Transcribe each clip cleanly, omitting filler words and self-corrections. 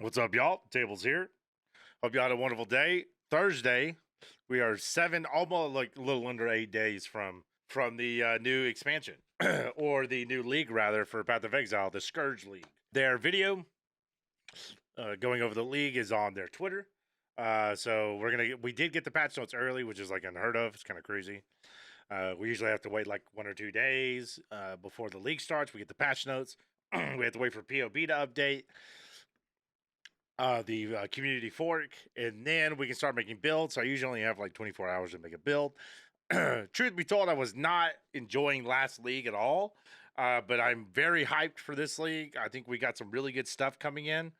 What's up, y'all? Tables here. Hope y'all had a wonderful day. Thursday, we are almost like a little under 8 days from the new expansion or the new league rather for Path of Exile, the Scourge League. Their video going over the league is on their Twitter. So we did get the patch notes early, which is like unheard of. It's kind of crazy. We usually have to wait like 1 or 2 days before the league starts. We get the patch notes. We have to wait for POB to update the community fork, and then we can start making builds. So I usually only have like 24 hours to make a build. Truth be told, I was not enjoying last league at all, but I'm very hyped for this league. I think we got some really good stuff coming in,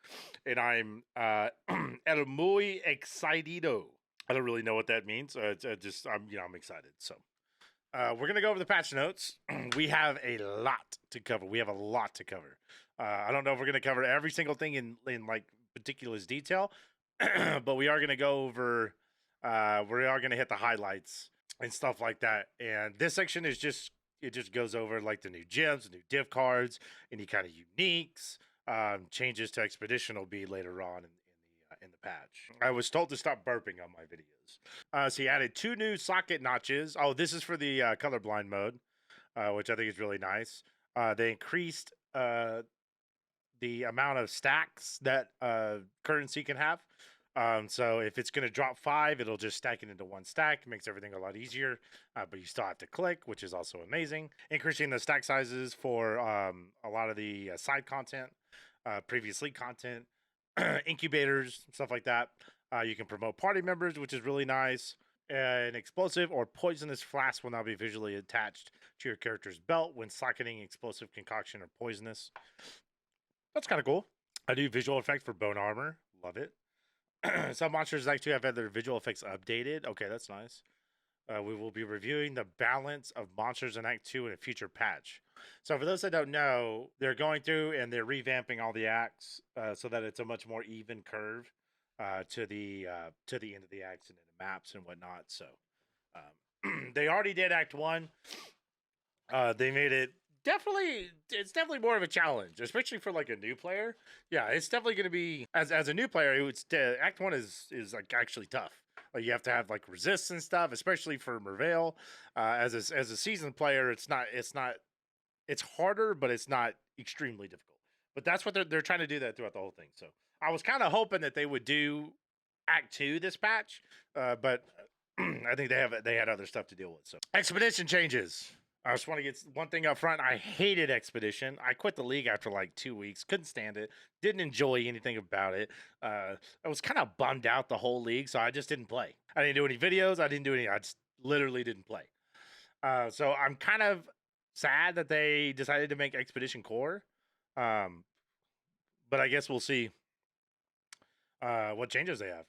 and I'm era muy excitado. I don't really know what that means. I'm excited. So we're gonna go over the patch notes. We have a lot to cover. I don't know if we're gonna cover every single thing in like meticulous detail, but we are going to go over, we are going to hit the highlights and stuff like that. And this section is it just goes over like the new gems, the new div cards, any kind of uniques. Changes to Expedition will be later on in the patch. I was told to stop burping on my videos. So he added 2 new socket notches. Oh, this is for the colorblind mode, which I think is really nice. They increased the amount of stacks that currency can have. So if it's going to drop 5, it'll just stack it into 1 stack. It makes everything a lot easier, but you still have to click, which is also amazing. Increasing the stack sizes for a lot of the side content, previous league content, incubators, stuff like that. You can promote party members, which is really nice. An explosive or poisonous flask will now be visually attached to your character's belt when socketing explosive concoction or poisonous. That's kind of cool. A new visual effect for bone armor. Love it. Some monsters actually have had their visual effects updated. Okay, that's nice. We will be reviewing the balance of monsters in Act 2 in a future patch. So for those that don't know, they're going through and they're revamping all the acts so that it's a much more even curve to the end of the acts and in the maps and whatnot. So they already did Act 1. They made it it's definitely more of a challenge, especially for like a new player. Yeah, it's definitely going to be as a new player. Act 1 is like actually tough. Like you have to have like resist and stuff, especially for Merveil. As a seasoned player, it's harder, but it's not extremely difficult. But that's what they're trying to do that throughout the whole thing. So I was kind of hoping that they would do Act 2 this patch, but I think they had other stuff to deal with. So Expedition Changes. I just want to get one thing up front. I hated Expedition. I quit the league after like 2 weeks. Couldn't stand it. Didn't enjoy anything about it. I was kind of bummed out the whole league, so I just didn't play. I didn't do any videos. I just literally didn't play. So I'm kind of sad that they decided to make Expedition core. But I guess we'll see what changes they have.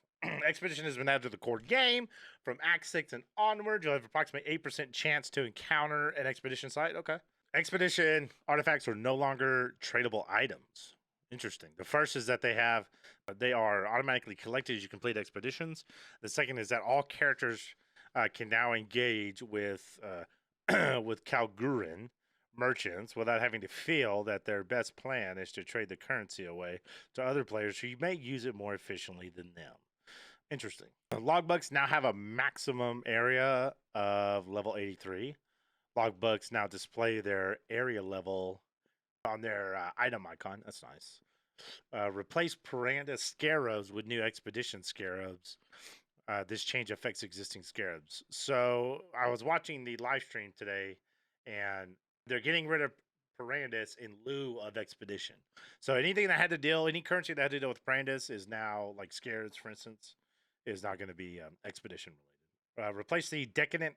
Expedition has been added to the core game from Act 6 and onward. You'll have approximately 8% chance to encounter an Expedition site. Okay. Expedition artifacts are no longer tradable items. Interesting. The first is that they are automatically collected as you complete expeditions. The second is that all characters can now engage with Kalgurin merchants without having to feel that their best plan is to trade the currency away to other players who may use it more efficiently than them. Interesting. Logbooks now have a maximum area of level 83. Logbooks now display their area level on their item icon. That's nice. Replace Piranda Scarabs with new Expedition Scarabs. This change affects existing Scarabs. So I was watching the live stream today, and they're getting rid of Pirandus in lieu of Expedition. So any currency that had to deal with Pirandus is now, like Scarabs, for instance, is not going to be Expedition related. Replace the Decadent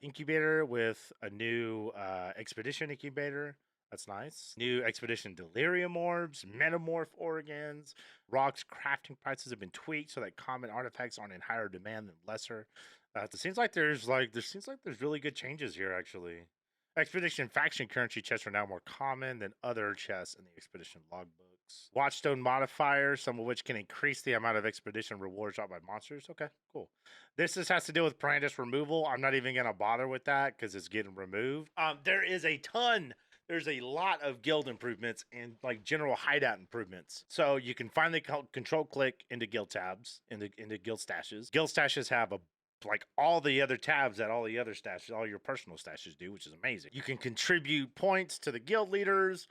Incubator with a new Expedition Incubator. That's nice. New Expedition Delirium Orbs, Metamorph Organs, Rocks crafting prices have been tweaked so that common artifacts aren't in higher demand than lesser. It seems like there's really good changes here actually. Expedition faction currency chests are now more common than other chests in the Expedition logbooks. Watchstone modifiers, some of which can increase the amount of Expedition rewards dropped by monsters. Okay, cool. This just has to do with Pirandus removal. I'm not even going to bother with that because it's getting removed. There is a ton there's a lot of guild improvements and like general hideout improvements. So you can finally control click into guild tabs, into guild stashes. Guild stashes have a like all the other tabs that all the other stashes, all your personal stashes do, which is amazing. You can contribute points to the guild leaders.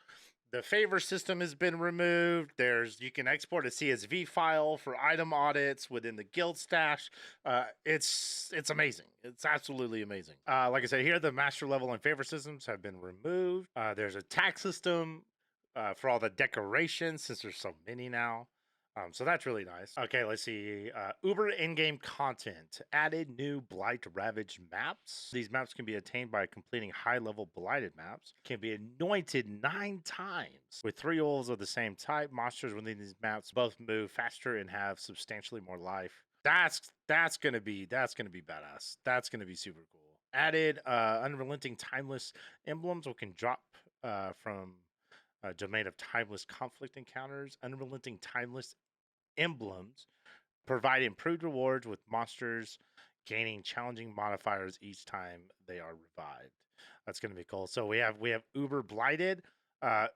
The favor system has been removed. You can export a CSV file for item audits within the guild stash. It's amazing. It's absolutely amazing. Like I said, here the master level and favor systems have been removed. There's a tax system for all the decorations since there's so many now. So that's really nice. Okay, let's see. Uber in-game content. Added new Blight Ravaged maps. These maps can be attained by completing high-level Blighted maps. Can be anointed 9 times. With 3 yalls of the same type, monsters within these maps both move faster and have substantially more life. That's gonna be badass. That's gonna be super cool. Added unrelenting timeless emblems, which can drop from domain of timeless conflict encounters. Unrelenting timeless emblems provide improved rewards with monsters gaining challenging modifiers each time they are revived. That's going to be cool. So we have Uber Blighted,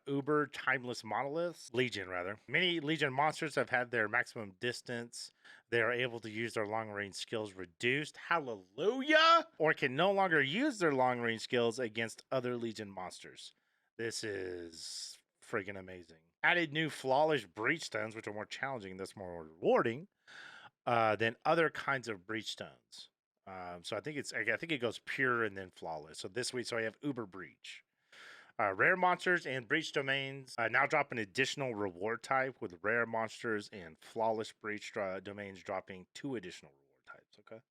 Uber Timeless Monoliths, Legion rather. Many Legion monsters have had their maximum distance. They are able to use their long range skills reduced. Hallelujah! Or can no longer use their long range skills against other Legion monsters. This is freaking amazing. Added new flawless breach stones, which are more challenging, that's more rewarding than other kinds of breach stones. So I think it goes pure and then flawless. So this week, I have Uber Breach. Rare monsters and breach domains now drop an additional reward type, with rare monsters and flawless breach domains dropping 2 additional reward types. Okay.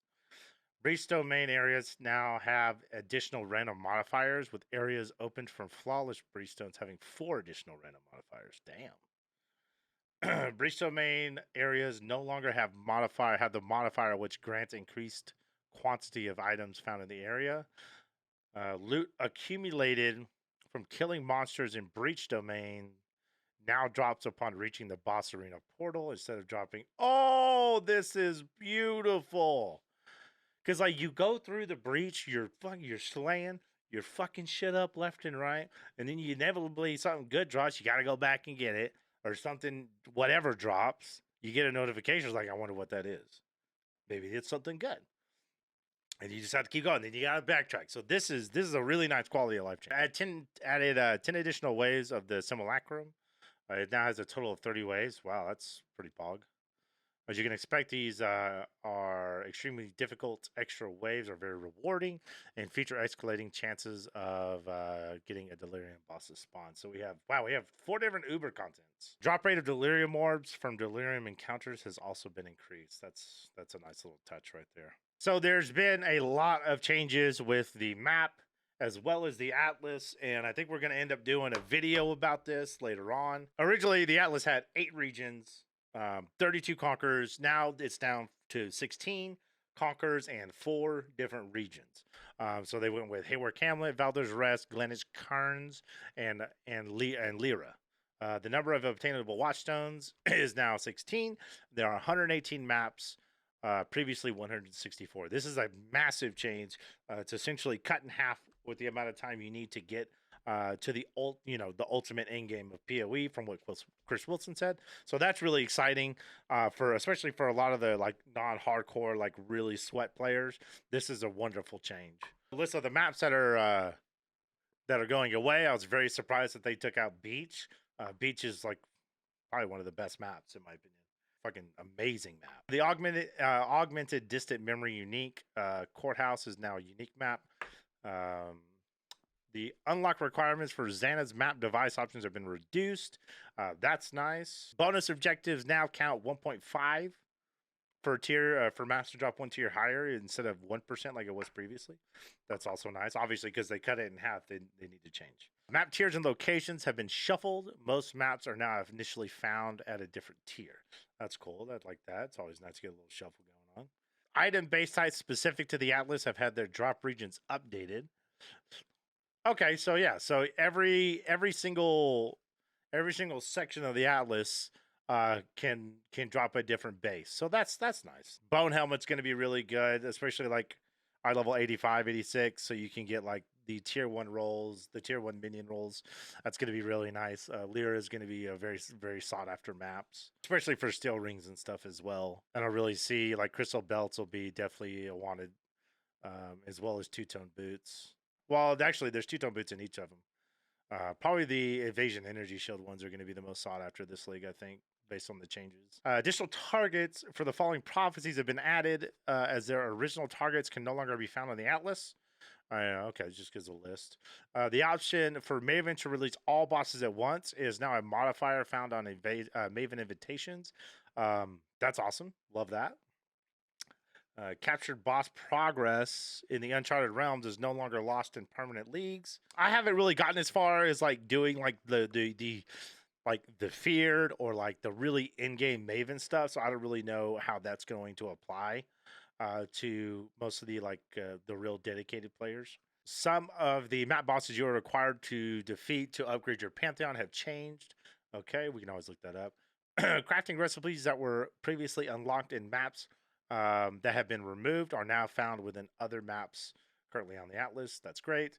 Breach domain areas now have additional random modifiers, with areas opened from flawless breach stones having 4 additional random modifiers. Damn. Breach domain areas no longer have the modifier which grants increased quantity of items found in the area. Loot accumulated from killing monsters in breach domain now drops upon reaching the boss arena portal instead of dropping. Oh, this is beautiful. Because, like, you go through the breach, you're slaying, you're fucking shit up left and right, and then you inevitably, something good drops, you got to go back and get it, or something, whatever drops, you get a notification, it's like, I wonder what that is. Maybe it's something good. And you just have to keep going, then you got to backtrack. So this is a really nice quality of life change. Added 10 additional waves of the simulacrum. It now has a total of 30 waves. Wow, that's pretty pog. As you can expect, these are extremely difficult. Extra waves are very rewarding and feature escalating chances of getting a delirium boss's spawn. So we have 4 different Uber contents. Drop rate of delirium orbs from delirium encounters has also been increased. That's a nice little touch right there. So there's been a lot of changes with the map as well as the Atlas, and I think we're going to end up doing a video about this later on. Originally, the Atlas had 8 regions. 32 conquerors. Now it's down to 16 conquerors and 4 different regions. So they went with Haywark Hamlet, Valder's Rest, Glennis Cairns, and Lyra. The number of obtainable watchstones is now 16. There are 118 maps. Previously 164. This is a massive change. It's essentially cut in half with the amount of time you need to get to the ultimate end game of PoE, from what Chris Wilson said. So that's really exciting especially for a lot of the like non-hardcore, like really sweat players. This is a wonderful change. The list of the maps that are going away. I was very surprised that they took out Beach. Beach is like probably one of the best maps in my opinion. Fucking amazing map. The augmented distant memory unique courthouse is now a unique map. The unlock requirements for Xana's map device options have been reduced. That's nice. Bonus objectives now count 1.5 for tier for master drop 1 tier higher instead of 1% like it was previously. That's also nice. Obviously, because they cut it in half, they need to change. Map tiers and locations have been shuffled. Most maps are now initially found at a different tier. That's cool. I like that. It's always nice to get a little shuffle going on. Item base types specific to the Atlas have had their drop regions updated. Okay, so yeah, so every single section of the Atlas can drop a different base. So that's nice. Bone Helmet's going to be really good, especially like eye level 85, 86, so you can get like the tier 1 rolls, the tier 1 minion rolls. That's going to be really nice. Lyra is going to be a very sought after maps, especially for steel rings and stuff as well. And I really see like crystal belts will be definitely a wanted, as well as two-tone boots. Well, actually, there's two-tone boots in each of them. Probably the evasion energy shield ones are going to be the most sought after this league, I think, based on the changes. Additional targets for the following prophecies have been added, as their original targets can no longer be found on the Atlas. Okay, it just gives a list. The option for Maven to release all bosses at once is now a modifier found on Maven invitations. That's awesome. Love that. Captured boss progress in the Uncharted realms is no longer lost in permanent leagues. I haven't really gotten as far as like doing like the like the feared or like the really in-game Maven stuff, so I don't really know how that's going to apply to most of the like the real dedicated players. Some of the map bosses you are required to defeat to upgrade your Pantheon have changed. Okay, we can always look that up. Crafting recipes that were previously unlocked in maps that have been removed are now found within other maps currently on the Atlas. That's great.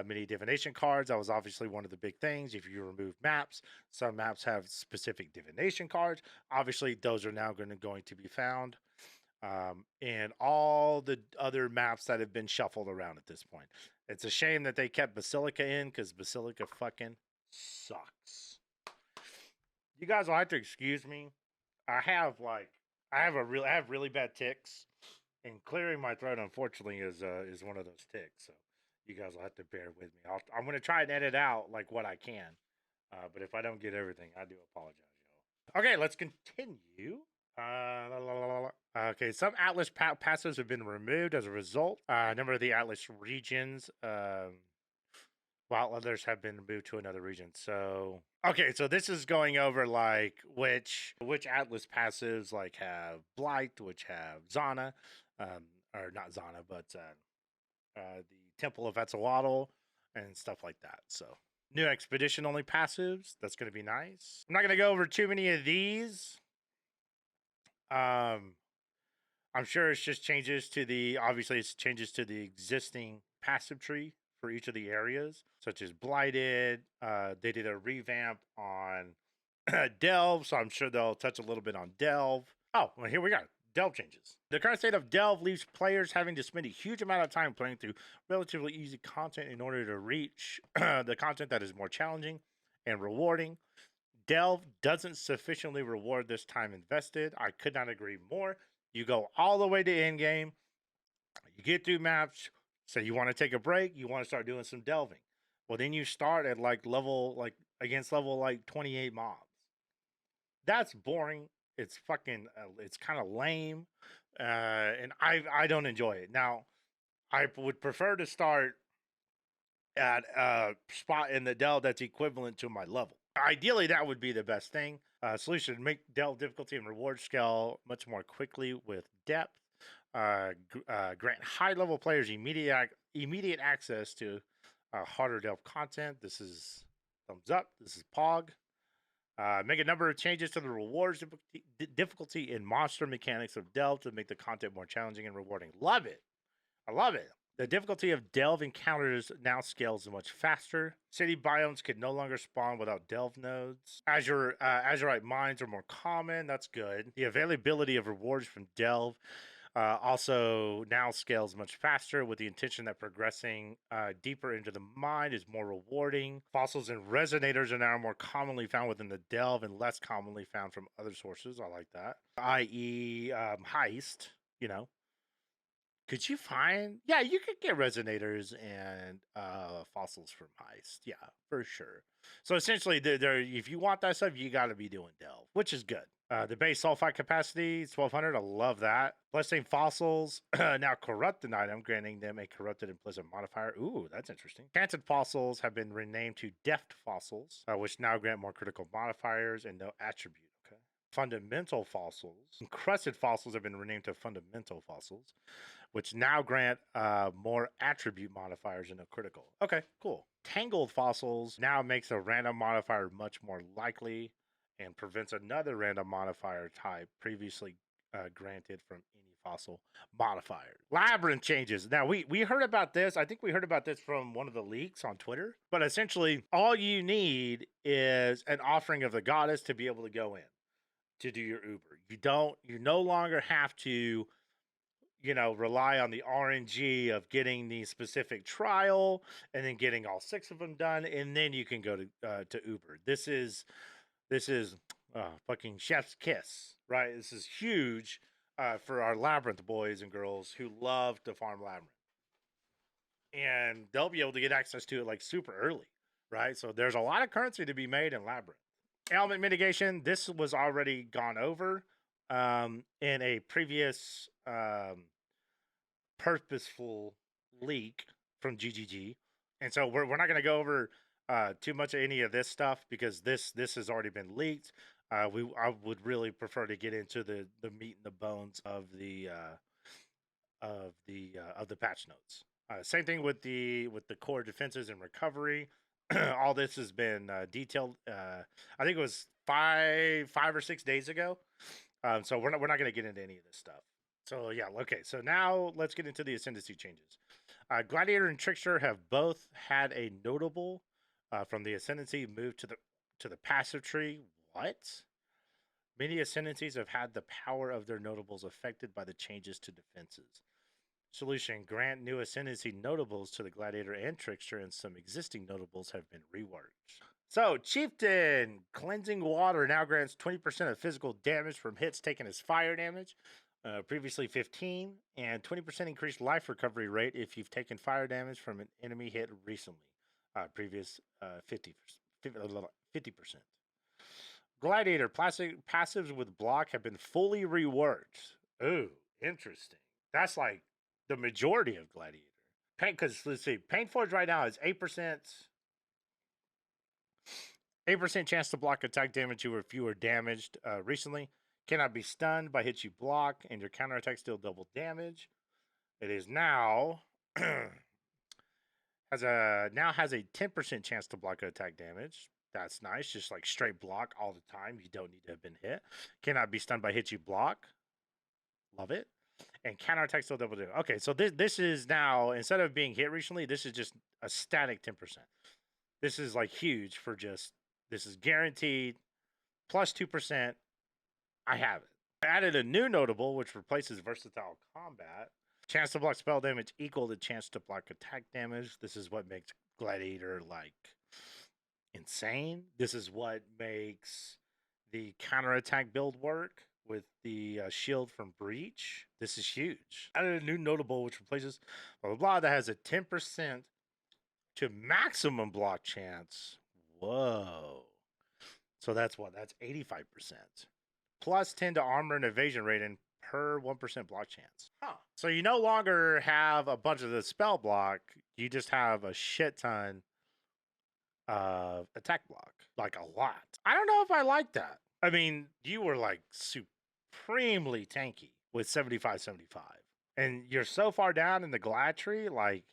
Mini divination cards. That was obviously one of the big things. If you remove maps, some maps have specific divination cards. Obviously, those are now going to be found. And all the other maps that have been shuffled around at this point. It's a shame that they kept Basilica in because Basilica fucking sucks. You guys will have to excuse me. I have really bad ticks, and clearing my throat unfortunately is one of those ticks. So you guys will have to bear with me. I'm gonna try and edit out like what I can, but if I don't get everything, I do apologize, y'all. Okay, let's continue. Okay, some Atlas passives have been removed as a result. A number of the Atlas regions, while others have been moved to another region. So, okay, so this is going over like which Atlas passives like have Blight, which have Zana, or not Zana, but the Temple of Etzawaddle and stuff like that. So, new expedition only passives. That's going to be nice. I'm not going to go over too many of these. I'm sure it's just changes to the existing passive tree for each of the areas, such as Blighted. They did a revamp on Delve, so I'm sure they'll touch a little bit on Delve. Oh, well, here we go. Delve changes. The current state of Delve leaves players having to spend a huge amount of time playing through relatively easy content in order to reach the content that is more challenging and rewarding. Delve doesn't sufficiently reward this time invested. I could not agree more. You go all the way to end game, you get through maps, so you want to take a break, you want to start doing some delving. Well, then you start at like against level like 28 mobs. That's boring. It's fucking it's kind of lame. And I don't enjoy it. Now, I would prefer to start at a spot in the delve that's equivalent to my level. Ideally, that would be the best thing. Solution: make delve difficulty and reward scale much more quickly with depth. Grant high level players immediate access to harder delve content. This is thumbs up. This is Pog. Make a number of changes to the rewards difficulty and monster mechanics of delve to make the content more challenging and rewarding. Love it. I love it. The difficulty of delve encounters now scales much faster. City biomes can no longer spawn without delve nodes. Azurite mines are more common. That's good. The availability of rewards from delve also now scales much faster, with the intention that progressing deeper into the mine is more rewarding. Fossils and resonators are now more commonly found within the delve and less commonly found from other sources. I like that. I.e., heist, you know. Could you find? Yeah, you could get resonators and fossils from heist. Yeah, for sure. So essentially, if you want that stuff, you got to be doing delve, which is good. The base sulfide capacity 1200. I love that. Blessing fossils now corrupt an item, granting them a corrupted and pleasant modifier. Ooh, that's interesting. Canted fossils have been renamed to deft fossils, which now grant more critical modifiers and no attribute. Okay. Fundamental fossils. Encrusted fossils have been renamed to fundamental fossils, which now grant more attribute modifiers and a critical. Okay, cool. Tangled fossils now makes a random modifier much more likely and prevents another random modifier type previously granted from any fossil modifier. Labyrinth changes. Now we heard about this. I think we heard about this from one of the leaks on Twitter. But essentially, all you need is an offering of the goddess to be able to go in to do your Uber. You no longer have to, rely on the RNG of getting the specific trial and then getting all 6 of them done, and then you can go to Uber. This is fucking chef's kiss, right? This is huge for our Labyrinth boys and girls who love to farm Labyrinth, and they'll be able to get access to it like super early, right? So there's a lot of currency to be made in Labyrinth. Element mitigation. This was already gone over in a previous purposeful leak from GGG, and so we're not going to go over too much of any of this stuff because this has already been leaked. I would really prefer to get into the meat and the bones of the patch notes. Same thing with the core defenses and recovery. All this has been detailed. I think it was 5 or 6 days ago. So we're not going to get into any of this stuff. So yeah, okay. So now let's get into the Ascendancy changes. Gladiator and Trickster have both had a notable from the Ascendancy move to the passive tree. What? Many Ascendancies have had the power of their notables affected by the changes to defenses. Solution: grant new Ascendancy notables to the Gladiator and Trickster, and some existing notables have been reworked. So, Chieftain, Cleansing Water now grants 20% of physical damage from hits taken as fire damage, previously 15, and 20% increased life recovery rate if you've taken fire damage from an enemy hit recently, previous 50%. Gladiator passives with block have been fully reworked. Ooh, interesting. That's like the majority of Gladiator. Because let's see, Painforge right now is 8%. 8% chance to block attack damage if you were damaged recently. Cannot be stunned by hits you block, and your counterattack still double damage. It is now has a 10% chance to block attack damage. That's nice. Just like straight block all the time. You don't need to have been hit. Cannot be stunned by hits you block. Love it. And counterattack still double damage. Okay, so this is now, instead of being hit recently, this is just a static 10%. This is like huge for just, this is guaranteed. Plus 2%. I have it. I added a new notable, which replaces versatile combat. Chance to block spell damage equal to chance to block attack damage. This is what makes Gladiator like insane. This is what makes the counterattack build work with the shield from Breach. This is huge. Added a new notable, which replaces blah blah blah, that has a 10% to maximum block chance. Whoa. So that's what? That's 85%. Plus 10 to armor and evasion rating per 1% block chance. Huh. So you no longer have a bunch of the spell block. You just have a shit ton of attack block. Like a lot. I don't know if I like that. I mean, you were like supremely tanky with 75-75. And you're so far down in the glad tree, like,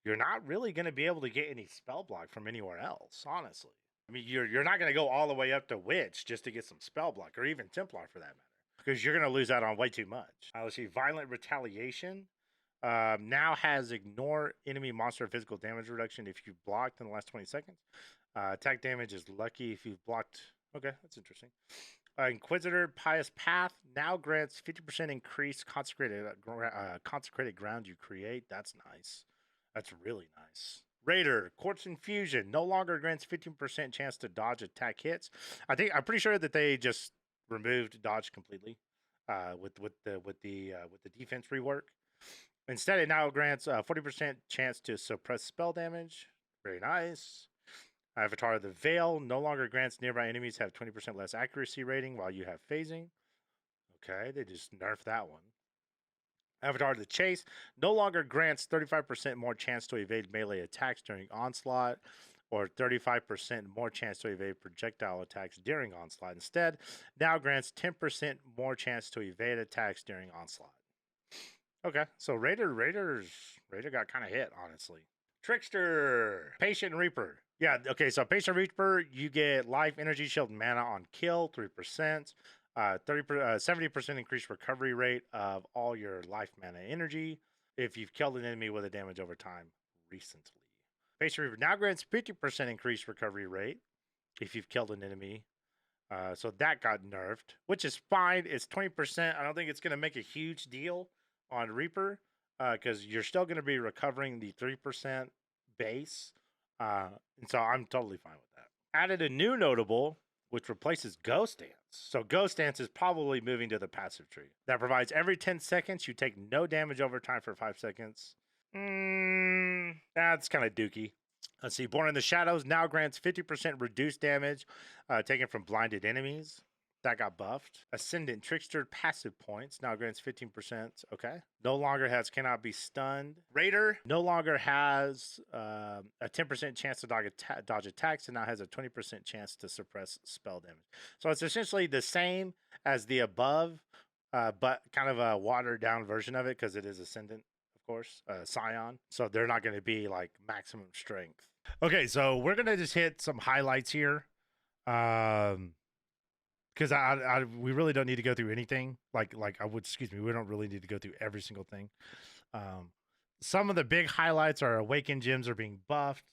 you're not really going to be able to get any spell block from anywhere else, honestly. I mean, you're not going to go all the way up to Witch just to get some spell block, or even Templar for that matter, because you're going to lose out on way too much. Let's see, Violent Retaliation now has ignore enemy monster physical damage reduction if you've blocked in the last 20 seconds. Attack damage is lucky if you've blocked. Okay, that's interesting. Inquisitor Pious Path now grants 50% increased consecrated ground you create. That's nice. That's really nice. Raider Quartz Infusion no longer grants 15% chance to dodge attack hits. I'm pretty sure that they just removed dodge completely with the defense rework. Instead, it now grants 40% chance to suppress spell damage. Very nice. Avatar the Veil no longer grants nearby enemies have 20% less accuracy rating while you have phasing. Okay, they just nerfed that one. Avatar the Chase no longer grants 35% more chance to evade melee attacks during onslaught, or 35% more chance to evade projectile attacks during onslaught. Instead, now grants 10% more chance to evade attacks during onslaught. Okay, so Raider got kind of hit, honestly. Trickster, Patient Reaper. Yeah, okay, so Patient Reaper, you get life, energy, shield, mana on kill, 3%. 70% increased recovery rate of all your life mana energy if you've killed an enemy with a damage over time recently. Face Reaver now grants 50% increased recovery rate if you've killed an enemy. So that got nerfed, which is fine. It's 20%. I don't think it's going to make a huge deal on Reaper because you're still going to be recovering the 3% base. And so I'm totally fine with that. Added a new notable, which replaces Ghost Dance. So Ghost Dance is probably moving to the passive tree. That provides every 10 seconds, you take no damage over time for 5 seconds. That's kind of dookie. Let's see. Born in the Shadows now grants 50% reduced damage taken from blinded enemies. That got buffed. Ascendant Trickster passive points now grants 15%. Okay. No longer cannot be stunned. Raider no longer has a 10% chance to dodge attacks and now has a 20% chance to suppress spell damage. So it's essentially the same as the above, but kind of a watered down version of it because it is Ascendant, of course, Scion. So they're not going to be like maximum strength. Okay, so we're going to just hit some highlights here. Because we really don't need to go through anything. We don't really need to go through every single thing. Some of the big highlights are Awakened gems are being buffed,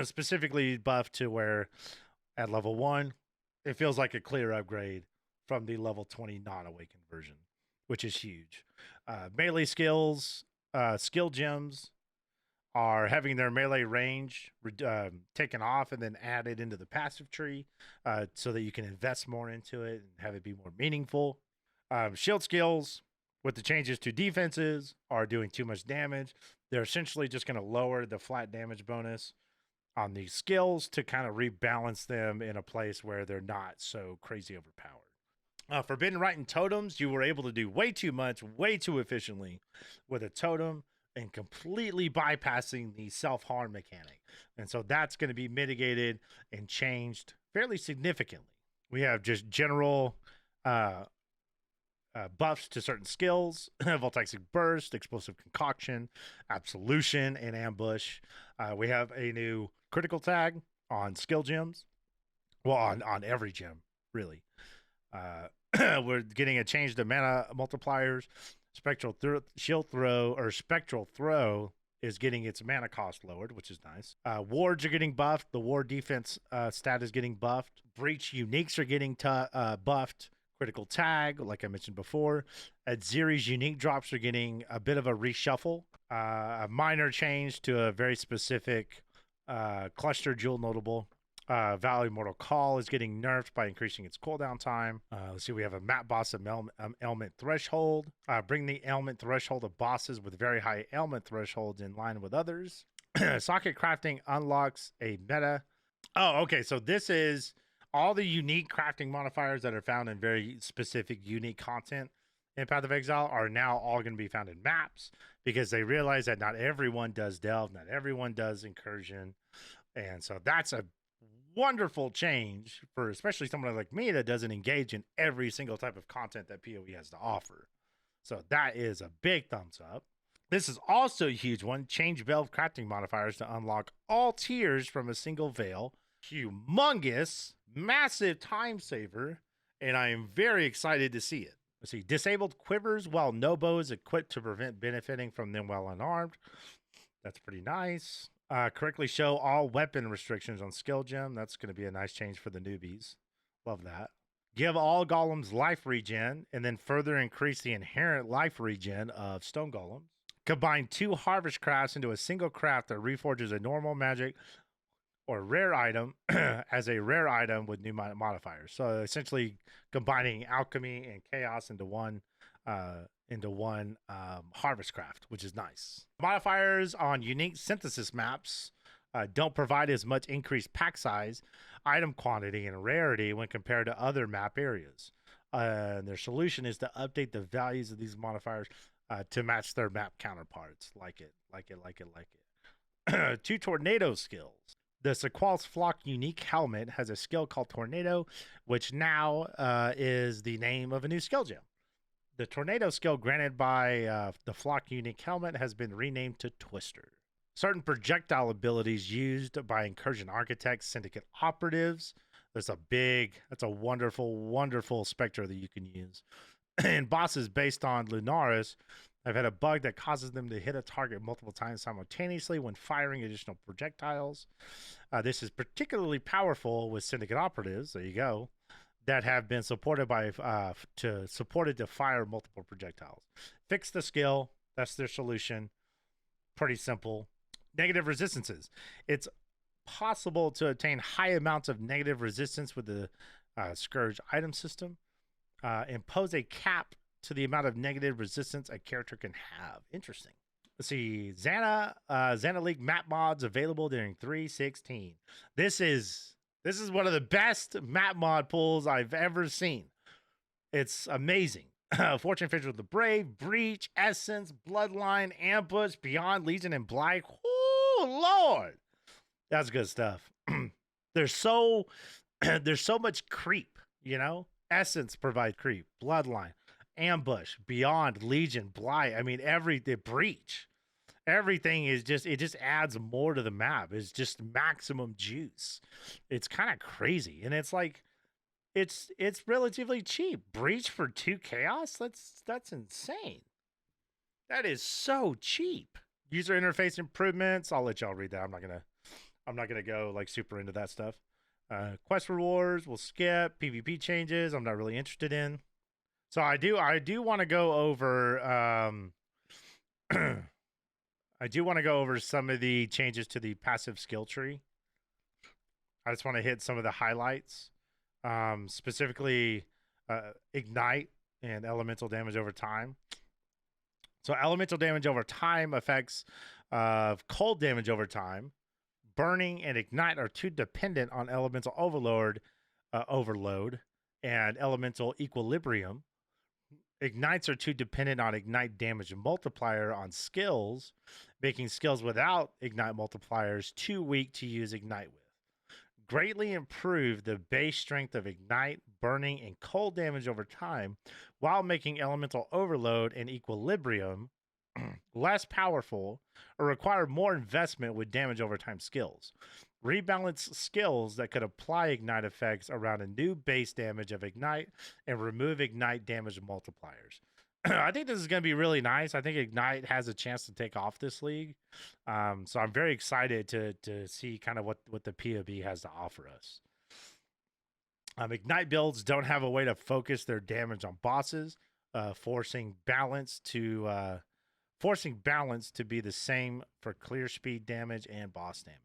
specifically buffed to where at level 1, it feels like a clear upgrade from the level 20 non-awakened version, which is huge. Melee skills, skill gems are having their melee range taken off and then added into the passive tree so that you can invest more into it and have it be more meaningful. Shield skills with the changes to defenses are doing too much damage. They're essentially just going to lower the flat damage bonus on these skills to kind of rebalance them in a place where they're not so crazy overpowered. Forbidden Rite and totems, you were able to do way too much, way too efficiently with a totem and completely bypassing the self-harm mechanic. And so that's going to be mitigated and changed fairly significantly. We have just general buffs to certain skills, Voltaic Burst, Explosive Concoction, Absolution, and Ambush. We have a new critical tag on skill gems. Well, on every gem, really. We're getting a change to mana multipliers. Spectral Throw is getting its mana cost lowered, which is nice. Wards are getting buffed. The ward defense stat is getting buffed. Breach uniques are getting buffed. Critical tag, like I mentioned before. Adziri's unique drops are getting a bit of a reshuffle. A minor change to a very specific cluster jewel notable. Valley Mortal Call is getting nerfed by increasing its cooldown time. Let's see, we have a map boss of ailment threshold. Bring the ailment threshold of bosses with very high ailment thresholds in line with others. Socket crafting unlocks a meta. Oh, okay. So this is all the unique crafting modifiers that are found in very specific, unique content in Path of Exile are now all going to be found in maps because they realize that not everyone does Delve, not everyone does Incursion. And so that's a wonderful change for especially someone like me that doesn't engage in every single type of content that PoE has to offer. So that is a big thumbs up. This is also a huge one. Change veil crafting modifiers to unlock all tiers from a single veil. Humongous, massive time saver, and I am very excited to see it. Let's see. Disabled quivers while no bow is equipped to prevent benefiting from them while unarmed. That's pretty nice. Correctly show all weapon restrictions on skill gem. That's going to be a nice change for the newbies. Love that. Give all golems life regen and then further increase the inherent life regen of stone golems. Combine 2 harvest crafts into a single craft that reforges a normal magic or rare item as a rare item with new modifiers. So essentially combining alchemy and chaos into one harvest craft, which is nice. Modifiers on unique synthesis maps don't provide as much increased pack size, item quantity, and rarity when compared to other map areas. Their solution is to update the values of these modifiers to match their map counterparts. Like it. 2 tornado skills. The Sequal's Flock unique helmet has a skill called Tornado, which now is the name of a new skill gem. The Tornado skill granted by the Flock unique helmet has been renamed to Twister. Certain projectile abilities used by Incursion Architects, Syndicate Operatives. That's a wonderful, wonderful spectre that you can use. And bosses based on Lunaris have had a bug that causes them to hit a target multiple times simultaneously when firing additional projectiles. This is particularly powerful with syndicate operatives. There you go. That have been supported by supported to fire multiple projectiles. Fix the skill. That's their solution. Pretty simple. Negative resistances. It's possible to obtain high amounts of negative resistance with the Scourge item system. Impose a cap to the amount of negative resistance a character can have. Interesting. Let's see. Xana League map mods available during 3.16. This is one of the best map mod pulls I've ever seen. It's amazing. Fortune Fisher with the Brave, Breach, Essence, Bloodline, Ambush, Beyond, Legion, and Blight. Oh Lord, that's good stuff. there's so much creep, you know. Essence provides creep, Bloodline, Ambush, Beyond, Legion, Blight. I mean, the Breach, everything is it just adds more to the map. It's just maximum juice. It's kind of crazy, and it's like it's relatively cheap. Breach for 2 chaos. That's insane. That is so cheap. User interface improvements. I'll let y'all read that. I'm not gonna go like super into that stuff. Quest rewards, we'll skip. PvP changes, I'm not really interested in. So I do want to go over I do want to go over some of the changes to the passive skill tree. I just want to hit some of the highlights. Specifically Ignite and elemental damage over time. So elemental damage over time affects cold damage over time. Burning and Ignite are too dependent on elemental overload and elemental equilibrium. Ignites are too dependent on Ignite damage multiplier on skills, making skills without Ignite multipliers too weak to use Ignite with. Greatly improve the base strength of Ignite, Burning, and cold damage over time while making elemental overload and equilibrium less powerful or require more investment with damage over time skills. Rebalance skills that could apply Ignite effects around a new base damage of Ignite and remove Ignite damage multipliers. I think this is going to be really nice. I think Ignite has a chance to take off this league. So I'm very excited to see kind of what the POB has to offer us. Ignite builds don't have a way to focus their damage on bosses, forcing balance to be the same for clear speed damage and boss damage.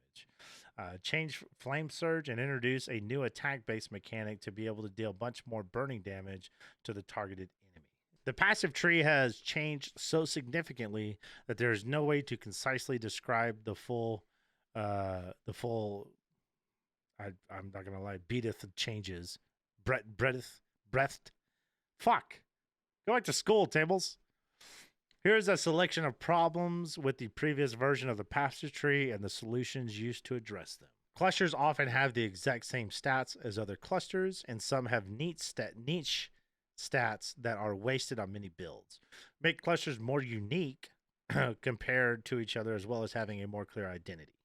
Change Flame Surge and introduce a new attack-based mechanic to be able to deal much more burning damage to the targeted enemy. The passive tree has changed so significantly that there is no way to concisely describe the full I'm not gonna lie, beateth changes. Breathed. Fuck. Go back to school, tables. Here's a selection of problems with the previous version of the passive tree and the solutions used to address them. Clusters often have the exact same stats as other clusters, and some have niche stats that are wasted on many builds. Make clusters more unique compared to each other, as well as having a more clear identity.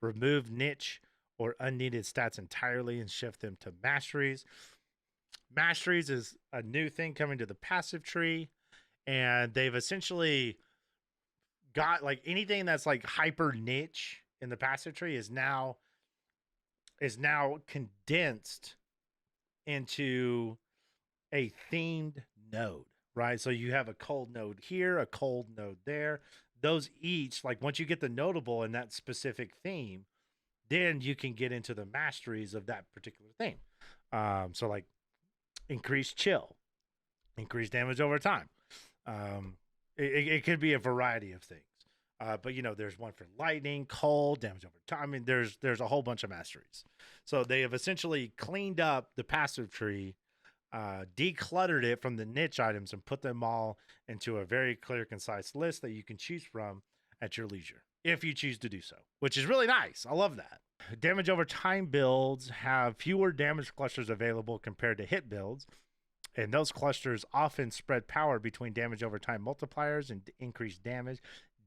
Remove niche or unneeded stats entirely and shift them to Masteries. Masteries is a new thing coming to the passive tree. And they've essentially got like anything that's like hyper niche in the passive tree is now condensed into a themed node, right? So you have a cold node here, a cold node there. Those each, like once you get the notable in that specific theme, then you can get into the masteries of that particular theme. So like increased chill, increased damage over time. It could be a variety of things. But you know, there's one for lightning, cold, damage over time. I mean, there's a whole bunch of masteries. So they have essentially cleaned up the passive tree, decluttered it from the niche items, and put them all into a very clear, concise list that you can choose from at your leisure, if you choose to do so, which is really nice. I love that. Damage over time builds have fewer damage clusters available compared to hit builds. And those clusters often spread power between damage over time multipliers and increased damage,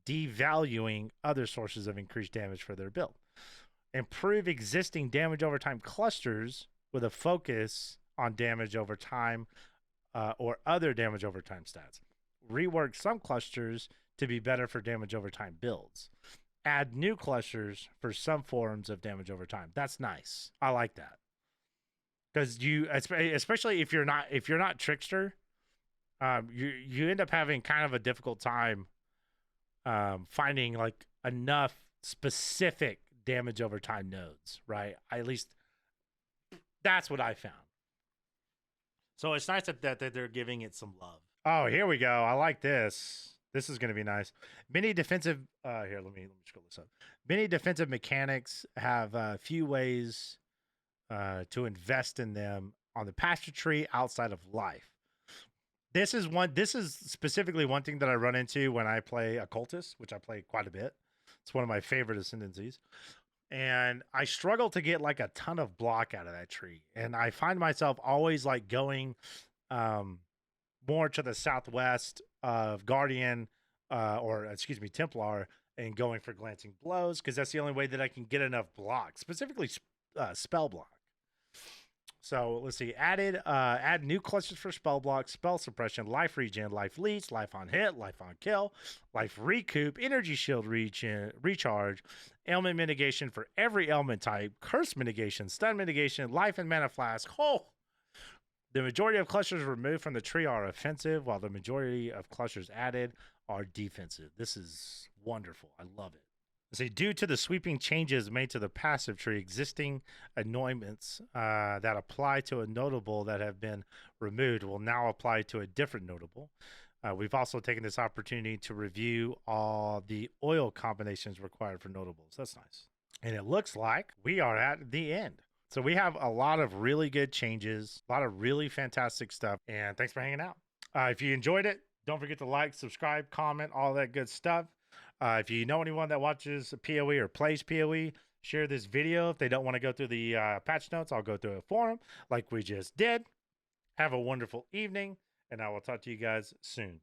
devaluing other sources of increased damage for their build. Improve existing damage over time clusters with a focus on damage over time or other damage over time stats. Rework some clusters to be better for damage over time builds. Add new clusters for some forms of damage over time. That's nice. I like that because you, especially if you're not trickster, you end up having kind of a difficult time finding like enough specific damage over time nodes, right? At least that's what I found. So it's nice that they're giving it some love. Oh, here we go. I like this. This is going to be nice. Many defensive. Here, let me scroll this up. Many defensive mechanics have a few ways to invest in them on the pasture tree outside of life. This is specifically one thing that I run into when I play Occultist, which I play quite a bit. It's one of my favorite ascendancies. And I struggle to get like a ton of block out of that tree. And I find myself always like going more to the southwest of Guardian or excuse me, Templar, and going for glancing blows because that's the only way that I can get enough block, specifically spell block. So let's see. Add new clusters for spell block, spell suppression, life regen, life leech, life on hit, life on kill, life recoup, energy shield recharge, ailment mitigation for every ailment type, curse mitigation, stun mitigation, life and mana flask. Oh, the majority of clusters removed from the tree are offensive, while the majority of clusters added are defensive. This is wonderful. I love it. Say, due to the sweeping changes made to the passive tree, existing anointments that apply to a notable that have been removed will now apply to a different notable. We've also taken this opportunity to review all the oil combinations required for notables. That's nice. And it looks like we are at the end. So we have a lot of really good changes, a lot of really fantastic stuff. And thanks for hanging out. If you enjoyed it, don't forget to like, subscribe, comment, all that good stuff. If you know anyone that watches PoE or plays PoE, share this video. If they don't want to go through the patch notes, I'll go through it for them like we just did. Have a wonderful evening, and I will talk to you guys soon.